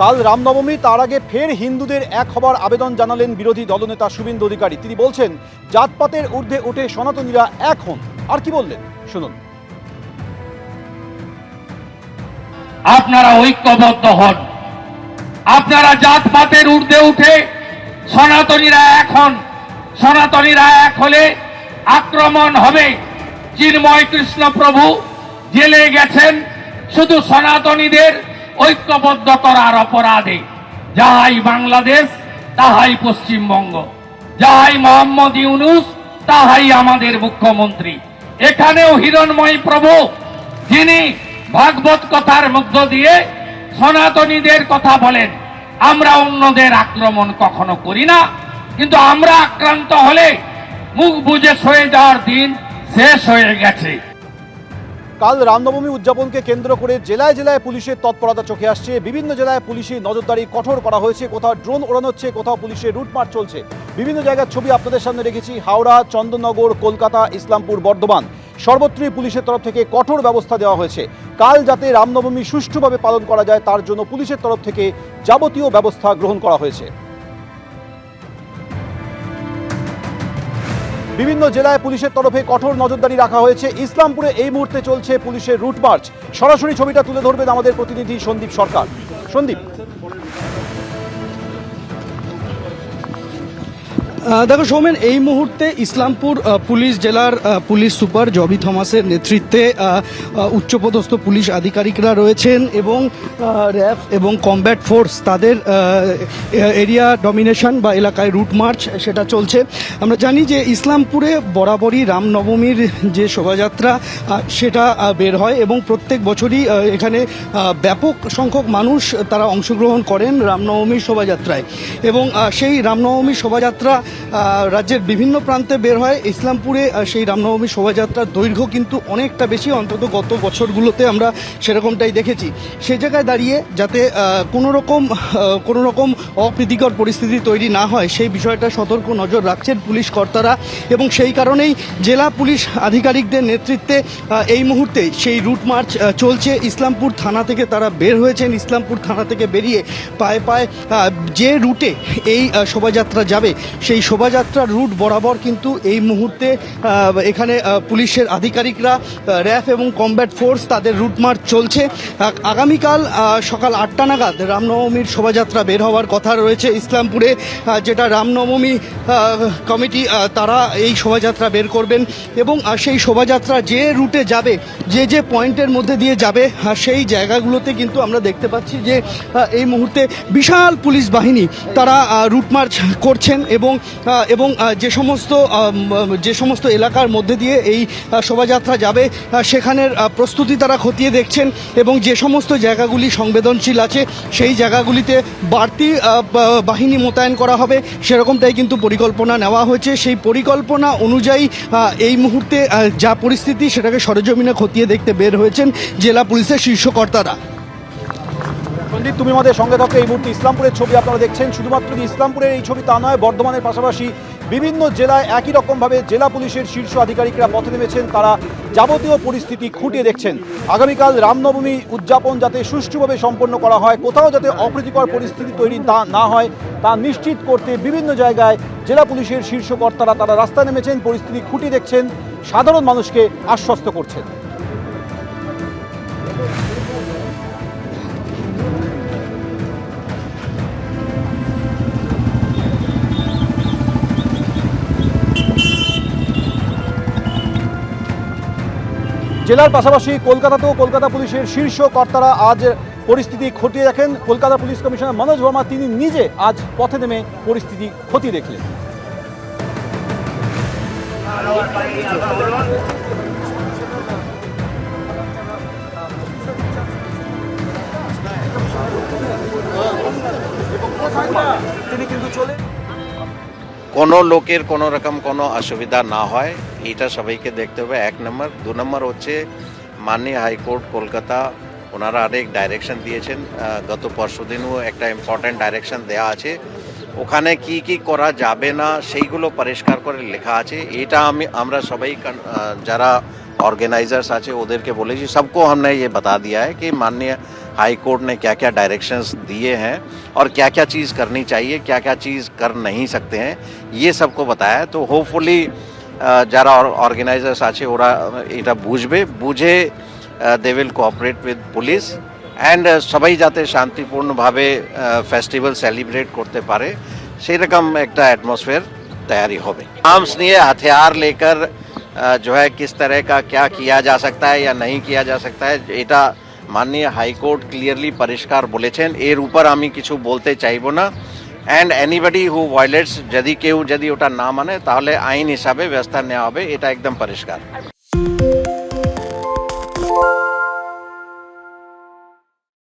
কাল রামনবমী, তার আগে ফের হিন্দুদের এক হবার আবেদন জানালেন বিরোধী দলনেতা শুভেন্দু অধিকারী। তিনি বলছেন, জাতপাতের ঊর্ধ্বে উঠে সনাতনীরা এক হন। আর কি বললেন শুনুন। আপনারা ঐক্যবদ্ধ হন, আপনারা জাতপাতের ঊর্ধ্বে উঠে সনাতনীরা এক হন। সনাতনীরা এক হলে আক্রমণ হবে। চিন্ময় কৃষ্ণ প্রভু জেলে গেছেন শুধু সনাতনীদের ঐক্যবদ্ধ করার অপরাধে। যাহাই বাংলাদেশ তাহাই পশ্চিমবঙ্গ, যাহাই মোহাম্মদ ইউনূস তাহাই আমাদের মুখ্যমন্ত্রী। এখানেও হিরণময় প্রভু, যিনি ভাগবত কথার মধ্য দিয়ে সনাতনীদের কথা বলেন। আমরা অন্যদের আক্রমণ কখনো করি না, কিন্তু আমরা আক্রান্ত হলে মুখ বুজে সয়ে যাওয়ার দিন শেষ হয়ে গেছে। কাল রামনবমী উদযাপনকে কেন্দ্র করে জেলায় জেলায় পুলিশের তৎপরতা চোখে আসছে। বিভিন্ন জেলায় পুলিশের নজরদারি কঠোর করা হয়েছে। কোথাও ড্রোন ওড়ানো হচ্ছে, কোথাও পুলিশের রুটমার্চ চলছে। বিভিন্ন জায়গার ছবি আপনাদের সামনে রেখেছি। হাওড়া, চন্দননগর, কলকাতা, ইসলামপুর, বর্ধমান, সর্বত্রই পুলিশের তরফ থেকে কঠোর ব্যবস্থা দেওয়া হয়েছে। কাল যাতে রামনবমী সুষ্ঠুভাবে পালন করা যায়, তার জন্য পুলিশের তরফ থেকে যাবতীয় ব্যবস্থা গ্রহণ করা হয়েছে। বিভিন্ন জেলায় পুলিশের তরফে কঠোর নজরদারি রাখা হয়েছে। ইসলামপুরে এই মুহূর্তে চলছে পুলিশের রুট মার্চ। সরাসরি ছবিটা তুলে ধরবেন আমাদের প্রতিনিধি সন্দীপ সরকার। সন্দীপ, দেখো সৌমেন, এই মুহূর্তে ইসলামপুর পুলিশ জেলার পুলিশ সুপার জবি থমাসের নেতৃত্বে উচ্চপদস্থ পুলিশ আধিকারিকরা রয়েছেন এবং র্যাব এবং কমব্যাট ফোর্স তাদের এরিয়া ডমিনেশন বা এলাকায় রুট মার্চ সেটা চলছে। আমরা জানি যে ইসলামপুরে বরাবরই রামনবমীর যে শোভাযাত্রা সেটা বের হয় এবং প্রত্যেক বছরই এখানে ব্যাপক সংখ্যক মানুষ তারা অংশগ্রহণ করেন রামনবমীর শোভাযাত্রায় এবং সেই রামনবমীর শোভাযাত্রা রাজ্যের বিভিন্ন প্রান্তে বের হয়। ইসলামপুরে সেই রামনবমী শোভাযাত্রার দৈর্ঘ্য কিন্তু অনেকটা বেশি, অন্তত গত বছরগুলোতে আমরা সেরকমটাই দেখেছি। সেই জায়গায় দাঁড়িয়ে যাতে কোনো রকম অপ্রীতিকর পরিস্থিতি তৈরি না হয় সেই বিষয়টা সতর্ক নজর রাখছেন পুলিশ কর্তারা এবং সেই কারণেই জেলা পুলিশ আধিকারিকদের নেতৃত্বে এই মুহূর্তে সেই রুট মার্চ চলছে। ইসলামপুর থানা থেকে তারা বের হয়েছেন। ইসলামপুর থানা থেকে বেরিয়ে পায়ে পায়ে যে রুটে এই শোভাযাত্রা যাবে সেই শোভাযাত্রার রুট বরাবর কিন্তু এই মুহূর্তে এখানে পুলিশের আধিকারিকরা, র্যাফ এবং কমব্যাট ফোর্স তাদের রুট মার্চ চলছে। আগামীকাল সকাল 8টা নাগাদ রামনবমীর শোভাযাত্রা বের হওয়ার কথা রয়েছে ইসলামপুরে, যেটা রামনবমী কমিটি তারা এই শোভাযাত্রা বের করবেন এবং সেই শোভাযাত্রা যে রুটে যাবে, যে পয়েন্টের মধ্যে দিয়ে যাবে সেই জায়গাগুলোতে কিন্তু আমরা দেখতে পাচ্ছি যে এই মুহূর্তে বিশাল পুলিশ বাহিনী তারা রুট মার্চ করছেন এবং যে সমস্ত এলাকার মধ্যে দিয়ে এই শোভাযাত্রা যাবে সেখানের প্রস্তুতি তারা খতিয়ে দেখছেন এবং যে সমস্ত জায়গাগুলি সংবেদনশীল আছে সেই জায়গাগুলিতে বাড়তি বাহিনী মোতায়েন করা হবে, সেরকমটাই কিন্তু পরিকল্পনা নেওয়া হয়েছে। সেই পরিকল্পনা অনুযায়ী এই মুহূর্তে যা পরিস্থিতি সেটাকে সরেজমিনে খতিয়ে দেখতে বের হয়েছেন জেলা পুলিশের শীর্ষ কর্তারা। সন্দীপ, তুমি আমাদের সঙ্গে থাকো। এই মুহূর্তে ইসলামপুরের ছবি আপনারা দেখছেন। শুধুমাত্র ইসলামপুরের এই ছবি তা নয়, বর্ধমানের পাশাপাশি বিভিন্ন জেলায় একই রকমভাবে জেলা পুলিশের শীর্ষ আধিকারিকরা পথে নেমেছেন। তারা যাবতীয় পরিস্থিতি খুঁটিয়ে দেখছেন। আগামীকাল রামনবমী উদযাপন যাতে সুষ্ঠুভাবে সম্পন্ন করা হয়, কোথাও যাতে অপ্রীতিকর পরিস্থিতি তৈরি না হয় তা নিশ্চিত করতে বিভিন্ন জায়গায় জেলা পুলিশের শীর্ষ কর্তারা তারা রাস্তায় নেমেছেন, পরিস্থিতি খুঁটিয়ে দেখছেন, সাধারণ মানুষকে আশ্বস্ত করছেন। জেলার পাশাপাশি কলকাতাতেও কলকাতা পুলিশের শীর্ষ কর্তারা আজ পরিস্থিতি খতিয়ে দেখেন। কলকাতা পুলিশ কমিশনার মনোজ ভার্মা তিনি নিজে আজ পথে নেমে পরিস্থিতি খতিয়ে দেখলেন। তিনি কিন্তু চলে কোনো লোকের কোনো রকম কোনো অসুবিধা না হয় এটা সবাইকে দেখতে হবে, 1 নম্বর। 2 নম্বর হচ্ছে মাননীয় হাইকোর্ট কলকাতা ওনারা আরেক ডাইরেকশন দিয়েছেন। গত পরশুদিনও একটা ইম্পর্ট্যান্ট ডাইরেকশন দেওয়া আছে, ওখানে কি কি করা যাবে না সেইগুলো পরিষ্কার করে লেখা আছে। এটা আমরা সবাই যারা ऑर्गेनाइजर्स आचे ओदेर के बोले जी सबको हमने ये बता दिया है कि माननीय हाई कोर्ट ने क्या क्या डायरेक्शंस दिए हैं और क्या क्या चीज़ करनी चाहिए, क्या क्या चीज़ कर नहीं सकते हैं, ये सबको बताया। तो होपफुली যারা অর্গানাইজার্স আছে ওরা এটা বুঝে they will cooperate with police and সবাই যাতে শান্তিপূর্ণভাবে ফেস্টিভ্যাল সেলিব্রেট করতে পারে সেই রকম একটা एटमॉस्फेयर तैयारी होगी। आर्म्स নিয়ে हथियार लेकर जो है किस तरह का क्या किया जा सकता है या नहीं किया जा सकता है এটা মাননীয় হাইকোর্ট ক্লিয়ারলি পরিষ্কার বলেছেন। এর উপর আমি কিছু বলতে চাইবো না। অ্যান্ড এনিবডি হু ভায়োলেটস যদি কেউ যদি ওটা না মানে তাহলে আইন হিসাবে ব্যবস্থা নেওয়া হবে, এটা একদম পরিষ্কার।